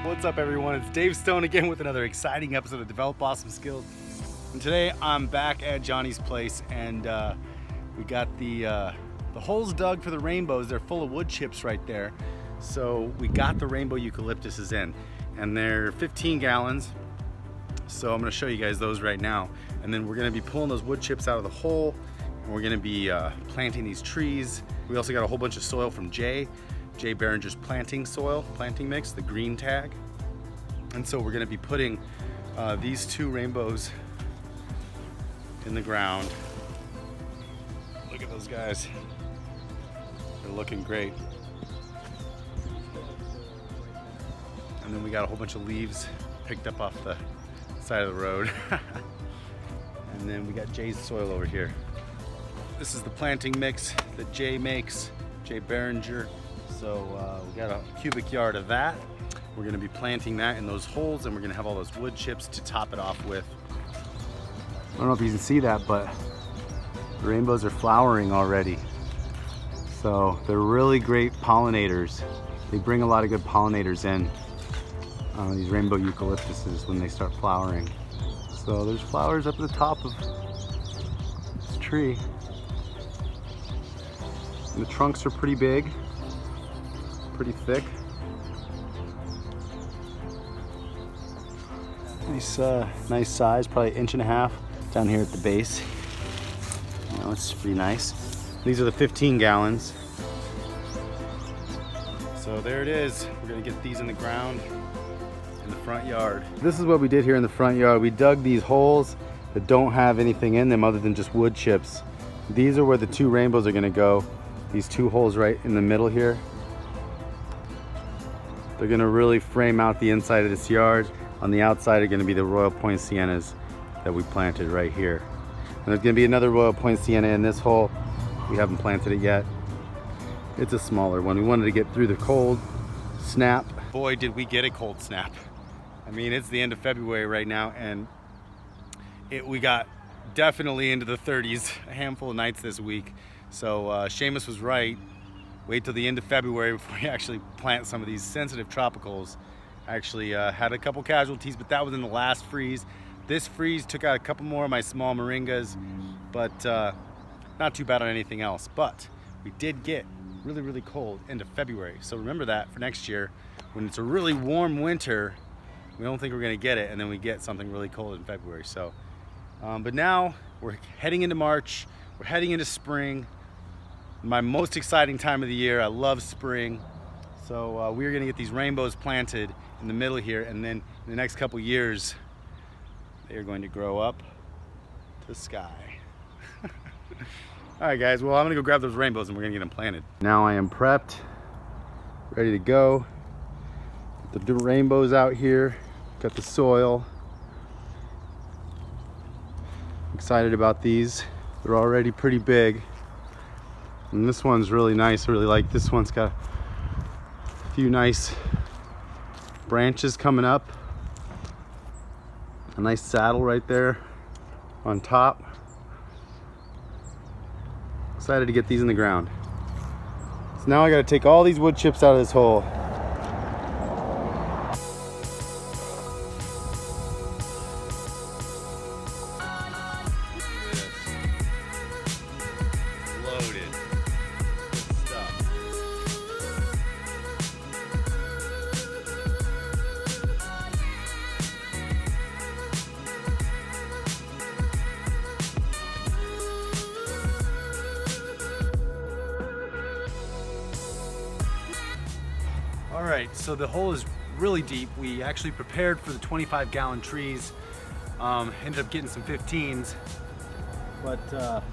What's up, everyone? It's Dave Stone again with another exciting episode of Develop Awesome Skills. And today I'm back at Johnny's place, and we got the holes dug for the rainbows. They're full of wood chips right there. So we got the Rainbow Eucalyptuses in, and they're 15 gallons. So I'm going to show you guys those right now. And then we're going to be pulling those wood chips out of the hole, and we're going to be planting these trees. We also got a whole bunch of soil from Jay Behringer's planting mix, the green tag. And so we're going to be putting these two rainbows in the ground. Look at those guys. They're looking great. And then we got a whole bunch of leaves picked up off the side of the road. And then we got Jay's soil over here. This is the planting mix that Jay makes, Jay Behringer. So we got a cubic yard of that. We're gonna be planting that in those holes, and we're gonna have all those wood chips to top it off with. I don't know if you can see that, but the rainbows are flowering already. So they're really great pollinators. They bring a lot of good pollinators in, these rainbow eucalyptuses, when they start flowering. So there's flowers up at the top of this tree. And the trunks are pretty big, pretty thick. Nice size, probably 1.5 inches down here at the base. You know, it's pretty nice. These are the 15 gallons. So there it is. We're gonna get these in the ground in the front yard. This is what we did here in the front yard. We dug these holes that don't have anything in them other than just wood chips. These are where the two rainbows are gonna go. These two holes right in the middle here. They're gonna really frame out the inside of this yard. On the outside are gonna be the Royal Point siennas that we planted right here. And there's gonna be another Royal Point sienna in this hole. We haven't planted it yet. It's a smaller one. We wanted to get through the cold snap. Boy, did we get a cold snap. I mean, it's the end of February right now, and we got definitely into the 30s a handful of nights this week. So Seamus was right. Wait till the end of February before you actually plant some of these sensitive tropicals. I actually had a couple casualties, but that was in the last freeze. This freeze took out a couple more of my small moringas, but not too bad on anything else. But we did get really, really cold end of February. So remember that for next year. When it's a really warm winter, we don't think we're gonna get it, and then we get something really cold in February. So, but now we're heading into March, we're heading into spring. My most exciting time of the year. I love spring. So we're gonna get these rainbows planted in the middle here, and then in the next couple years, they are going to grow up to the sky. All right, guys, well, I'm gonna go grab those rainbows and we're gonna get them planted. Now I am prepped, ready to go. The rainbows out here, got the soil. Excited about these. They're already pretty big. And this one's really nice. I really like this one's got a few nice branches coming up. A nice saddle right there on top. Excited to get these in the ground. So now I gotta take all these wood chips out of this hole. All right, so the hole is really deep. We actually prepared for the 25-gallon trees. Ended up getting some 15s, but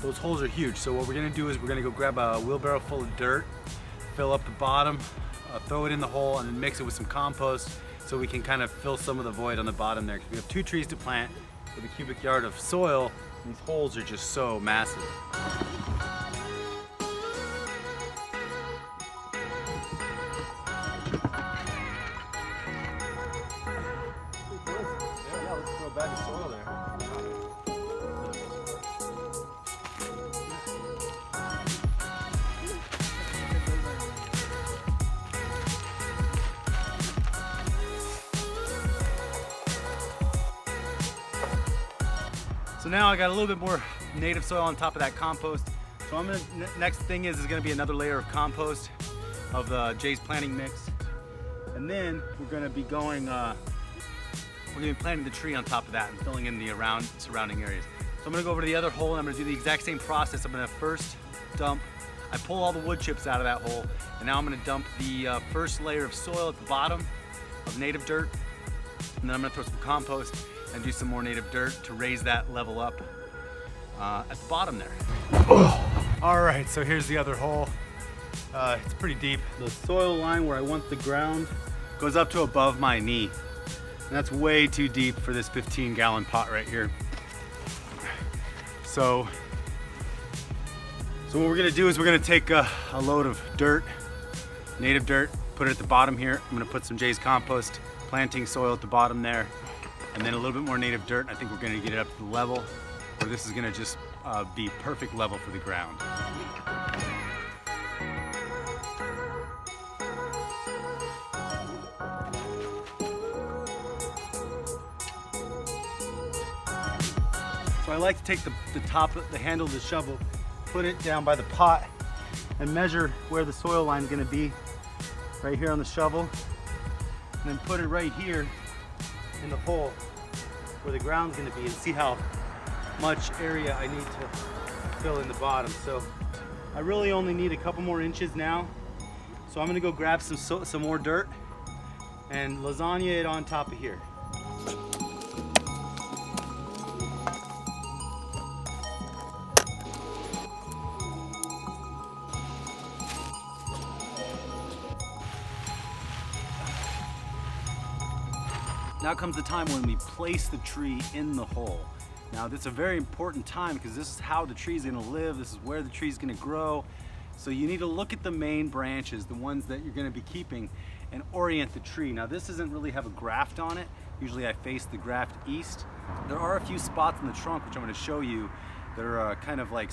those holes are huge. So what we're gonna do is we're gonna go grab a wheelbarrow full of dirt, fill up the bottom, throw it in the hole, and then mix it with some compost so we can kind of fill some of the void on the bottom there. Because we have 2 trees to plant with a cubic yard of soil. These holes are just so massive. Bag of soil there. So now I got a little bit more native soil on top of that compost. So I'm gonna, next thing is gonna be another layer of compost of the Jay's planting mix. And then we're gonna be going, we're gonna be planting the tree on top of that and filling in the surrounding areas. So I'm gonna go over to the other hole and I'm gonna do the exact same process. I'm gonna first dump, I pull all the wood chips out of that hole, and now I'm gonna dump the first layer of soil at the bottom of native dirt. And then I'm gonna throw some compost and do some more native dirt to raise that level up at the bottom there. All right, so here's the other hole. It's pretty deep. The soil line where I want the ground goes up to above my knee. And that's way too deep for this 15-gallon pot right here. So what we're gonna do is we're gonna take a load of dirt, native dirt, put it at the bottom here. I'm gonna put some Jay's compost, planting soil at the bottom there, and then a little bit more native dirt. I think we're gonna get it up to the level where this is gonna just be perfect level for the ground. So I like to take the top, the handle of the shovel, put it down by the pot and measure where the soil line is gonna be right here on the shovel, and then put it right here in the hole where the ground's gonna be, and see how much area I need to fill in the bottom. So I really only need a couple more inches now. So I'm gonna go grab some more dirt and lasagna it on top of here. Now comes the time when we place the tree in the hole. Now this is a very important time because this is how the tree is going to live, this is where the tree is going to grow. So you need to look at the main branches, the ones that you're going to be keeping, and orient the tree. Now this doesn't really have a graft on it. Usually I face the graft east. There are a few spots in the trunk which I'm going to show you that are kind of like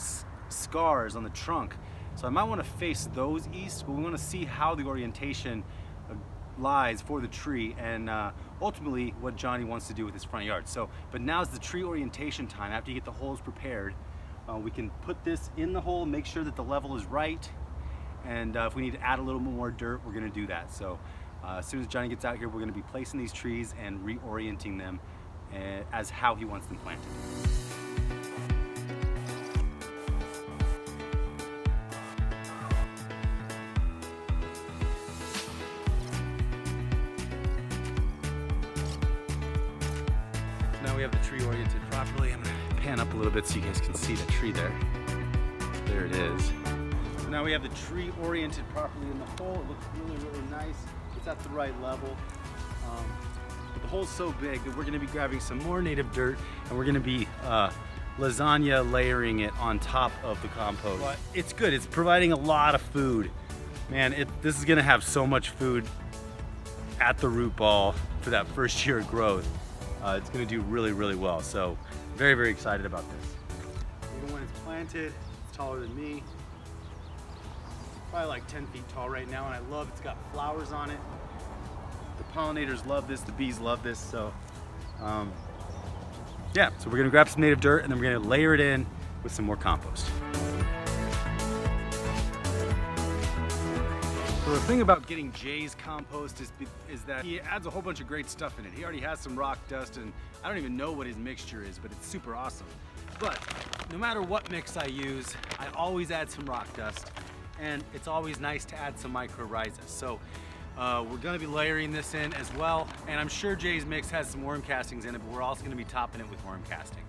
scars on the trunk. So I might want to face those east, but we want to see how the orientation lies for the tree and ultimately what Johnny wants to do with his front yard. So, but now's the tree orientation time. After you get the holes prepared, we can put this in the hole, make sure that the level is right, and if we need to add a little bit more dirt, we're going to do that. So as soon as Johnny gets out here, we're going to be placing these trees and reorienting them as how he wants them planted. Now we have the tree oriented properly. I'm going to pan up a little bit so you guys can see the tree there. There it is. So now we have the tree oriented properly in the hole. It looks really, really nice. It's at the right level. But the hole's so big that we're going to be grabbing some more native dirt and we're going to be lasagna layering it on top of the compost. But it's good. It's providing a lot of food. Man, this is going to have so much food at the root ball for that first year of growth. It's going to do really, really well. So very, very excited about this. Even when it's planted, it's taller than me. Probably like 10 feet tall right now, and I love it's got flowers on it. The pollinators love this, the bees love this. So yeah, so we're going to grab some native dirt and then we're going to layer it in with some more compost. So the thing about getting Jay's compost is that he adds a whole bunch of great stuff in it. He already has some rock dust, and I don't even know what his mixture is, but it's super awesome. But no matter what mix I use, I always add some rock dust, and it's always nice to add some mycorrhizas. So we're gonna be layering this in as well, and I'm sure Jay's mix has some worm castings in it, but we're also gonna be topping it with worm castings.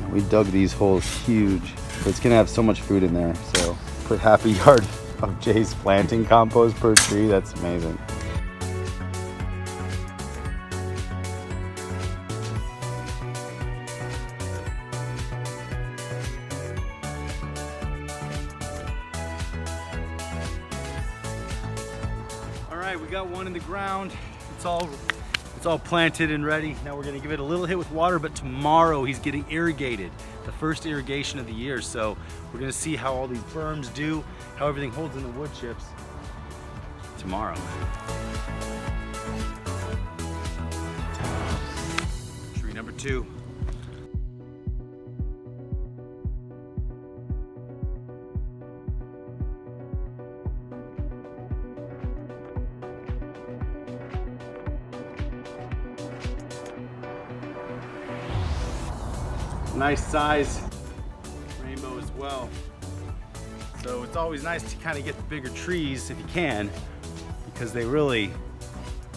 We dug these holes huge, but it's gonna have so much food in there. So put half a yard of Jay's planting compost per tree. That's amazing. All right, we got one in the ground. It's all planted and ready. Now we're gonna give it a little hit with water, but tomorrow he's getting irrigated, the first irrigation of the year. So we're gonna see how all these berms do, how everything holds in the wood chips. tomorrow. Tree number 2. Nice size rainbow as well. So it's always nice to kind of get the bigger trees if you can, because they really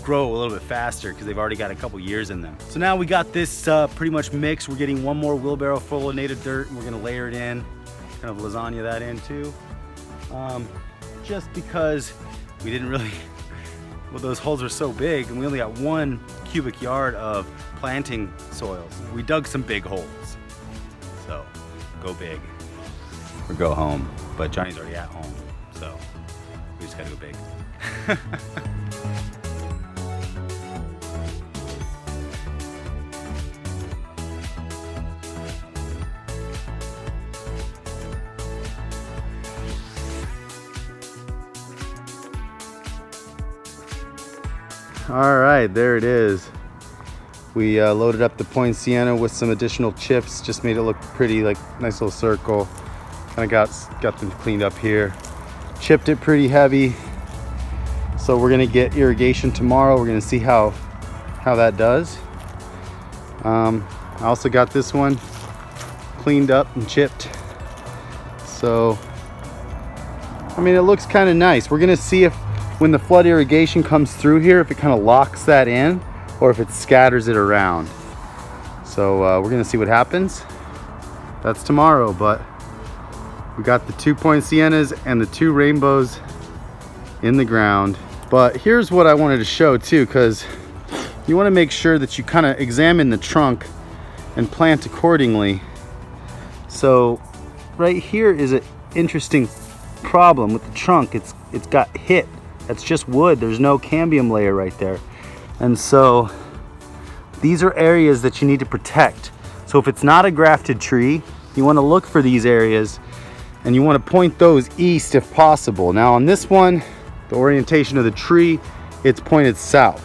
grow a little bit faster because they've already got a couple years in them. So now we got this pretty much mixed. We're getting one more wheelbarrow full of native dirt, and we're gonna layer it in, kind of lasagna that in too. Just because we didn't really, well, those holes are so big and we only got 1 cubic yard of planting soils. We dug some big holes. So go big or go home. But Johnny's already at home, so we just gotta go big. All right, there it is. We loaded up the poinciana with some additional chips, just made it look pretty, like nice little circle. Kind of got them cleaned up here. Chipped it pretty heavy. So we're gonna get irrigation tomorrow. We're gonna see how that does. I also got this one cleaned up and chipped. So, I mean, it looks kind of nice. We're gonna see if when the flood irrigation comes through here, if it kind of locks that in or if it scatters it around. So we're gonna see what happens. That's tomorrow, but we got the 2 poincianas and the 2 rainbows in the ground. But here's what I wanted to show too, because you want to make sure that you kind of examine the trunk and plant accordingly. So right here is an interesting problem with the trunk. It's got hit. That's just wood. There's no cambium layer right there. And so these are areas that you need to protect. So if it's not a grafted tree, you want to look for these areas and you want to point those east if possible. Now on this one, the orientation of the tree, it's pointed south.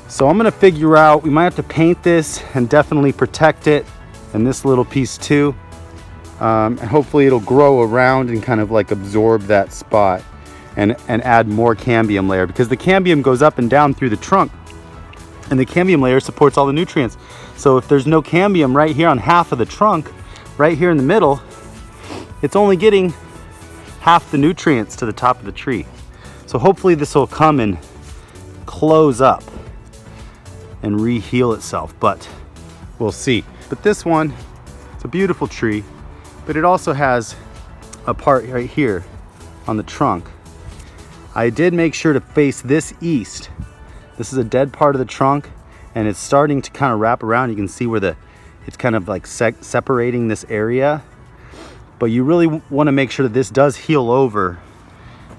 So I'm gonna figure out, we might have to paint this and definitely protect it, and this little piece too. And hopefully it'll grow around and kind of like absorb that spot and add more cambium layer, because the cambium goes up and down through the trunk and the cambium layer supports all the nutrients. So if there's no cambium right here on half of the trunk, right here in the middle, it's only getting half the nutrients to the top of the tree. So hopefully this will come and close up and re-heal itself, but we'll see. But this one, it's a beautiful tree, but it also has a part right here on the trunk. I did make sure to face this east. This is a dead part of the trunk and it's starting to kind of wrap around. You can see where it's kind of like separating this area. But you really want to make sure that this does heal over,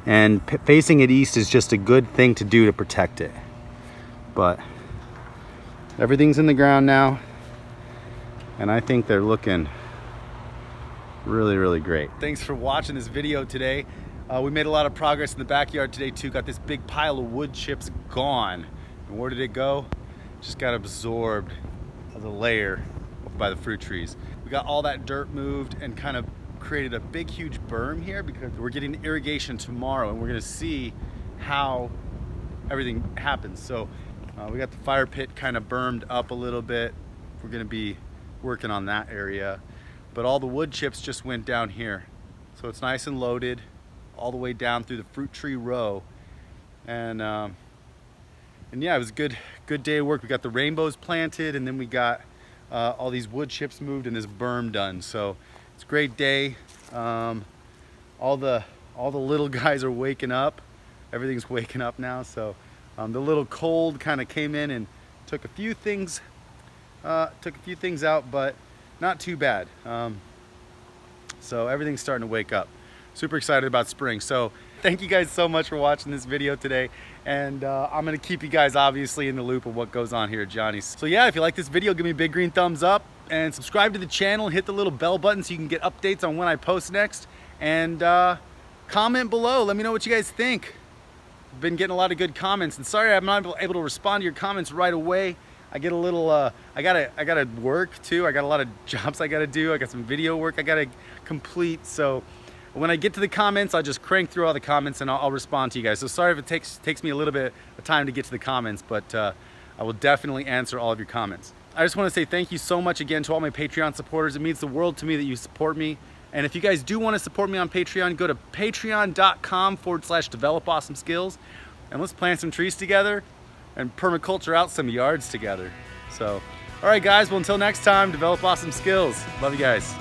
and facing it east is just a good thing to do to protect it. But everything's in the ground now, and I think they're looking really, really great. Thanks for watching this video today. We made a lot of progress in the backyard today too. Got this big pile of wood chips gone. And where did it go? Just got absorbed as a layer by the fruit trees. We got all that dirt moved and kind of created a big huge berm here because we're getting irrigation tomorrow and we're going to see how everything happens. So we got the fire pit kind of bermed up a little bit. We're going to be working on that area, but all the wood chips just went down here, so it's nice and loaded all the way down through the fruit tree row. And yeah, it was a good day of work. We got the rainbows planted, and then we got all these wood chips moved and this berm done. So it's a great day. All the little guys are waking up. Everything's waking up now. So the little cold kind of came in and took a few things out, but not too bad. So everything's starting to wake up. Super excited about spring. So thank you guys so much for watching this video today. And I'm gonna keep you guys obviously in the loop of what goes on here at Johnny's. So yeah, if you like this video, give me a big green thumbs up and subscribe to the channel. Hit the little bell button so you can get updates on when I post next. And comment below, let me know what you guys think. been getting a lot of good comments, and sorry I'm not able to respond to your comments right away. I get a little, I gotta work too. I got a lot of jobs I gotta do. I got some video work I gotta complete. So when I get to the comments, I'll just crank through all the comments and I'll respond to you guys. So sorry if it takes me a little bit of time to get to the comments, but I will definitely answer all of your comments. I just want to say thank you so much again to all my Patreon supporters. It means the world to me that you support me. And if you guys do want to support me on Patreon, go to patreon.com/developawesomeskills and let's plant some trees together and permaculture out some yards together. So, all right guys, well until next time, develop awesome skills. Love you guys.